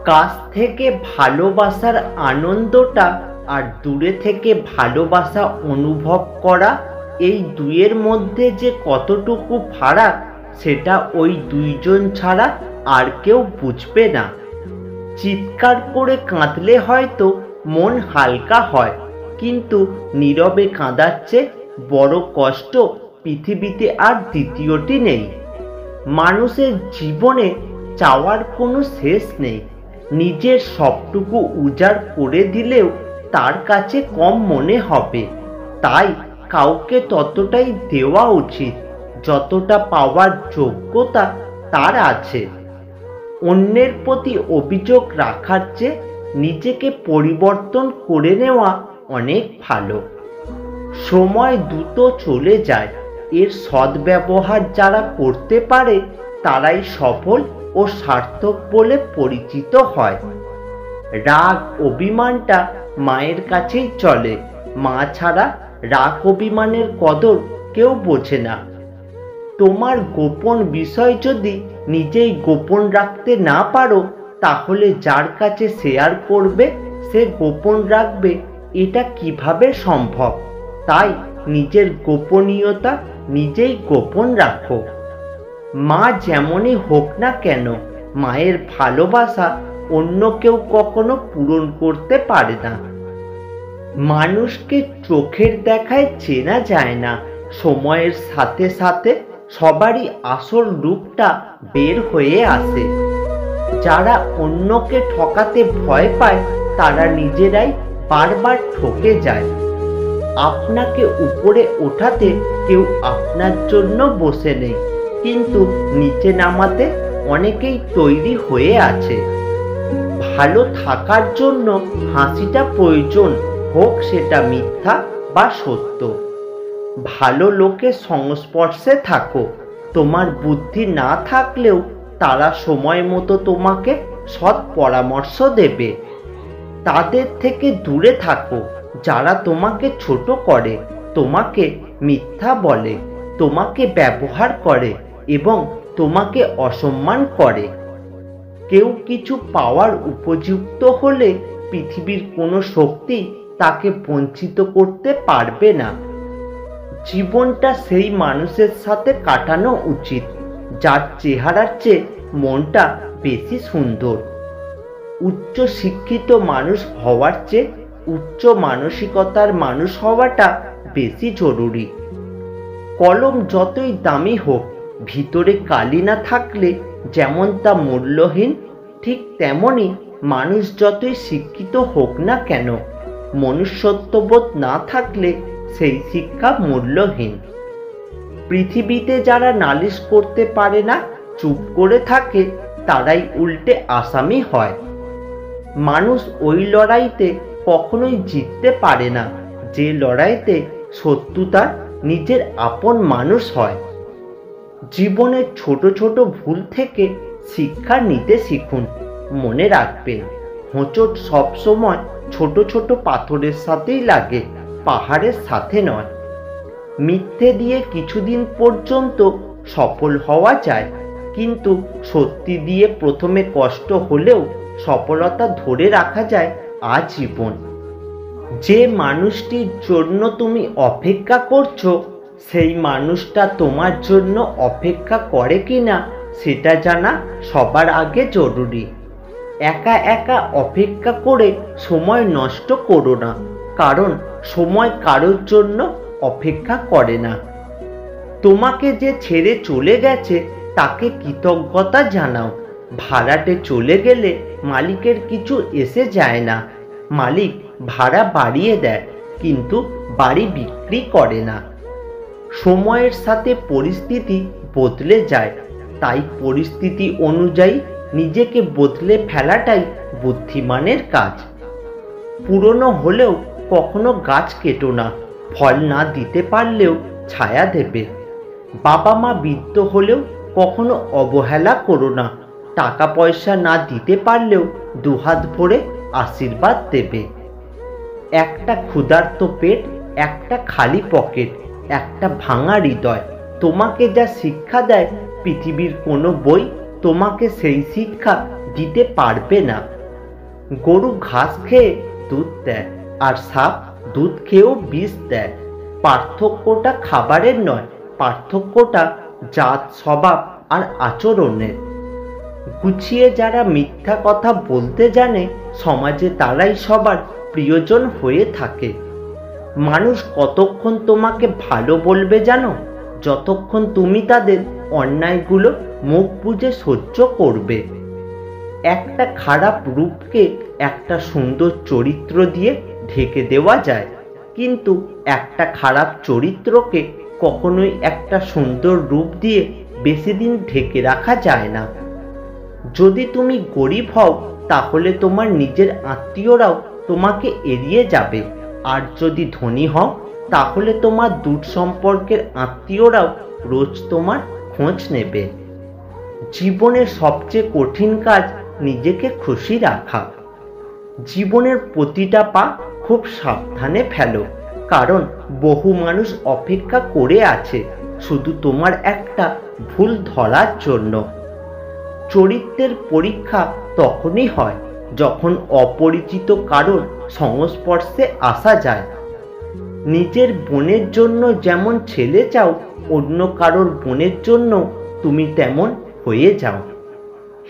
কাছ থেকে ভালোবাসার আনন্দটা আর দূরে থেকে ভালোবাসা অনুভব করা, এই দুইয়ের মধ্যে যে কতটুকু ফারাক সেটা ওই দুইজন ছাড়া আর কেউ বুঝবে না। চিৎকার করে কাঁদলে হয়তো মন হালকা হয়, কিন্তু নীরবে কাঁদার চেয়ে বড় কষ্ট পৃথিবীতে আর দ্বিতীয়টি নেই। মানুষের জীবনে চাওয়ার কোনো শেষ নেই। নিজের সবটুকু উজাড় করে দিলেও তার কাছে কম মনে হবে। তাই কাউকে ততটাই দেওয়া উচিত যতটা পাওয়ার যোগ্যতা তার আছে। অন্যের প্রতি অভিযোগ রাখার চেয়ে নিজেকে পরিবর্তন করে নেওয়া অনেক ভালো। সময় দ্রুত চলে যায়, এর সদ্ব্যবহার যারা করতে পারে তারাই সফল ও সার্থক বলে পরিচিত হয়। রাগ অভিমানটা মায়ের কাছেই চলে, মা ছাড়া রাগ অভিমানের কদর কেউ বোঝে না। তোমার গোপন বিষয় যদি নিজেই গোপন রাখতে না পারো, তাহলে যার কাছে শেয়ার করবে সে গোপন রাখবে, এটা কিভাবে সম্ভব? তাই নিজের গোপনীয়তা নিজেই গোপন রাখো। মা যেমনই হোক না কেন, মায়ের ভালোবাসা অন্য কেউ কখনো পূরণ করতে পারে না। মানুষকে চোখের দেখায় চেনা যায় না, সময়ের সাথে সাথে সবারই আসল রূপটা বের হয়ে আসে। যারা অন্যকে ঠকাতে ভয় পায় তারা নিজেরাই বারবার ঠকে যায়। আপনাকে উপরে ওঠাতে কেউ আপনার জন্য বসে নেই, কিন্তু নিচে নামাতে অনেকেই তৈরি হয়ে আছে। ভালো থাকার জন্য হাসিটা প্রয়োজন, হোক সেটা মিথ্যা বা সত্য। ভালো লোকের সংস্পর্শে থাকো, তোমার বুদ্ধি না থাকলেও তারা সময় মতো তোমাকে সৎ পরামর্শ দেবে। তাদের থেকে দূরে থাকো যারা তোমাকে ছোট করে, তোমাকে মিথ্যা বলে, তোমাকে ব্যবহার করে এবং তোমাকে অসম্মান করে। কেউ কিছু পাওয়ার উপযুক্ত হলে পৃথিবীর কোনো শক্তি তাকে বঞ্চিত করতে পারবে না। জীবনটা সেই মানুষের সাথে কাটানো উচিত যার চেহারার চেয়ে মনটা বেশি সুন্দর। উচ্চ শিক্ষিত মানুষ হওয়ার চেয়ে উচ্চ মানসিকতার মানুষ হওয়াটা বেশি জরুরি। কলম যতই দামি হোক, ভিতরে কালি না থাকলে যেমন তা মূল্যহীন, ঠিক তেমনি মানুষ যতই শিক্ষিত হোক না কেন, মনুষ্যত্ববোধ না থাকলে সেই শিক্ষা মূল্যহীন। পৃথিবীতে যারা নালিশ করতে পারে না, চুপ করে থাকে, তারাই উল্টে আসামি হয়। মানুষ ওই লড়াইতে কখনোই জিততে পারে না যে লড়াইতে শত্রুতার নিজের আপন মানুষ হয়। জীবনের ছোট ছোট ভুল থেকে শিক্ষা নিতে শিখুন। মনে রাখবেন, হোঁচট সবসময় ছোট ছোট পাথরের সাথেই লাগে, পাহাড়ের সাথে নয়। মিথ্যে দিয়ে কিছুদিন পর্যন্ত সফল হওয়া যায়, কিন্তু সত্যি দিয়ে প্রথমে কষ্ট হলেও সফলতা ধরে রাখা যায় আজীবন। যে মানুষটির জন্য তুমি অপেক্ষা করছো, সেই মানুষটা তোমার জন্য অপেক্ষা করে কিনা সেটা জানা সবার আগে জরুরি। একা একা অপেক্ষা করে সময় নষ্ট করো না, কারণ সময় কারোর জন্য অপেক্ষা করে না। তোমাকে যে ছেড়ে চলে গেছে তাকে কৃতজ্ঞতা জানাও। ভাড়াটে চলে গেলে মালিকের কিছু এসে যায় না। মালিক ভাড়া বাড়িয়ে দেয়, কিন্তু বাড়ি বিক্রি করে না। সময়ের সাথে পরিস্থিতি বদলে যায়, তাই পরিস্থিতি অনুযায়ী নিজেকে বদলে ফেলাটাই বুদ্ধিমানের কাজ। পুরনো হলেও কখনো গাছ কেটো না, ফল না দিতে পারলেও ছায়া দেবে। বাবা মা বৃদ্ধ হলেও কখনো অবহেলা করো না, টাকা পয়সা না দিতে পারলেও দুহাত ভরে আশীর্বাদ দেবে। একটা ক্ষুধার্ত পেট, একটা খালি পকেট, একটা ভাঙা হৃদয় তোমাকে যা শিক্ষা দেয় পৃথিবীর কোনো বই তোমাকে সেই শিক্ষা দিতে পারবে না। গরু ঘাস খেয়ে দুধ দেয়, আর সাপ দুধ খেয়েও বিষ দেয়। পার্থক্যটা খাবারের নয়, পার্থক্যটা জাত, স্বভাব আর আচরণের। গুছিয়ে যারা মিথ্যা কথা বলতে জানে, সমাজে তারাই সবার প্রিয়জন হয়ে থাকে। মানুষ কতক্ষণ তোমাকে ভালো বলবে জানো? যতক্ষণ তুমি তাদের অন্যায়গুলো মুখ বুজে সহ্য করবে। একটা খারাপ রূপকে একটা সুন্দর চরিত্র দিয়ে ঢেকে দেওয়া যায়, কিন্তু একটা খারাপ চরিত্রকে কখনোই একটা সুন্দর রূপ দিয়ে বেশি দিন ঢেকে রাখা যায় না। যদি তুমি গরিব হও, তাহলে তোমার নিজের আত্মীয়রাও তোমাকে এড়িয়ে যাবে, আর যদি ধনী হও, তাহলে তোমার দূর সম্পর্কের আত্মীয়রাও রোজ তোমার খোঁজ নেবে। জীবনের সবচেয়ে কঠিন কাজ নিজেকে খুশি রাখা। জীবনের প্রতিটা পা খুব সাবধানে ফেলো, কারণ বহু মানুষ অপেক্ষা করে আছে শুধু তোমার একটা ভুল ধরার জন্য। চরিত্রের পরীক্ষা তখনই হয় যখন অপরিচিত কারোর সংস্পর্শে আসা যায়। নিজের বোনের জন্য যেমন ছেলে চাও, অন্য কারোর বোনের জন্য তুমি তেমন হয়ে যাও।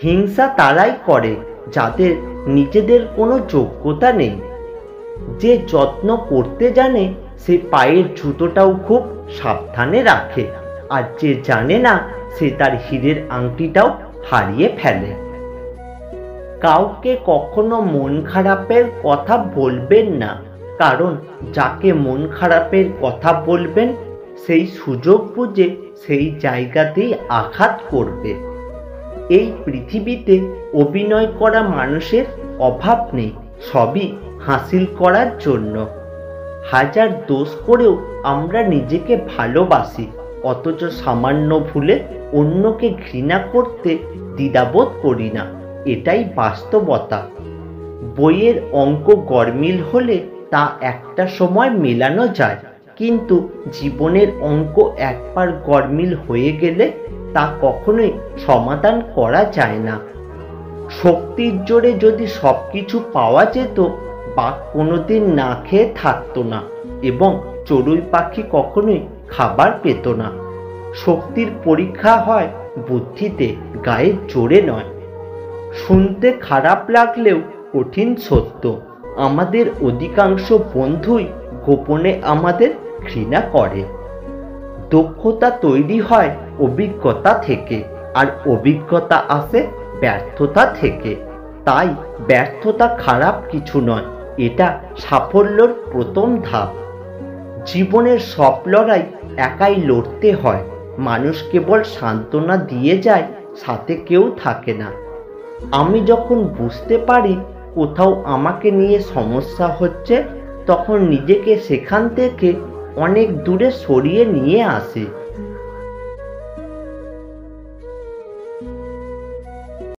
হিংসা তারাই করে যাদের নিজেদের কোনো যোগ্যতা নেই। যে যত্ন করতে জানে সে পায়ের জুতোটাও খুব সাবধানে রাখে, আর যে জানে না সে তার হীরের আংটিটাও হারিয়ে ফেলে। কাউকে কখনো মন খারাপের কথা বলবেন না, কারণ যাকে মন খারাপের কথা বলবেন সেই সুযোগ বুঝে সেই জায়গাতেই আঘাত করবে। এই পৃথিবীতে অভিনয় করা মানুষের অভাব নেই, সবই হাসিল করার জন্য। হাজার দোষ করেও আমরা নিজেকে ভালোবাসি, অথচ সামান্য ভুলে অন্যকে ঘৃণা করতে দ্বিধাবোধ করি না। এটাই বাস্তবতা। বইয়ের অঙ্ক গরমিল হলে তা একটা সময় মেলানো যায়, কিন্তু জীবনের অঙ্ক একবার গরমিল হয়ে গেলে তা কখনোই সমাধান করা যায় না। শক্তির জোরে যদি সবকিছু পাওয়া যেত, বাঘ কোনোদিন না খেয়ে থাকতো না, এবং চড়ুই পাখি কখনোই খাবার পেত না। শক্তির পরীক্ষা হয় বুদ্ধিতে, গায়ের জোরে নয়। শুনতে খারাপ লাগলেও কঠিন সত্য, আমাদের অধিকাংশ বন্ধুই গোপনে আমাদের ঘৃণা করে। দক্ষতা তৈরি হয় অভিজ্ঞতা থেকে, আর অভিজ্ঞতা আসে ব্যর্থতা থেকে। তাই ব্যর্থতা খারাপ কিছু নয়, এটা সাফল্যের প্রথম ধাপ। জীবনের সব লড়াই একাই লড়তে হয়। মানুষ কেবল সান্ত্বনা দিয়ে যায়, সাথে কেউ থাকে না। আমি যখন বুঝতে পারি কোথাও আমাকে নিয়ে সমস্যা হচ্ছে, তখন নিজেকে সেখান থেকে অনেক দূরে সরিয়ে নিয়ে আসি।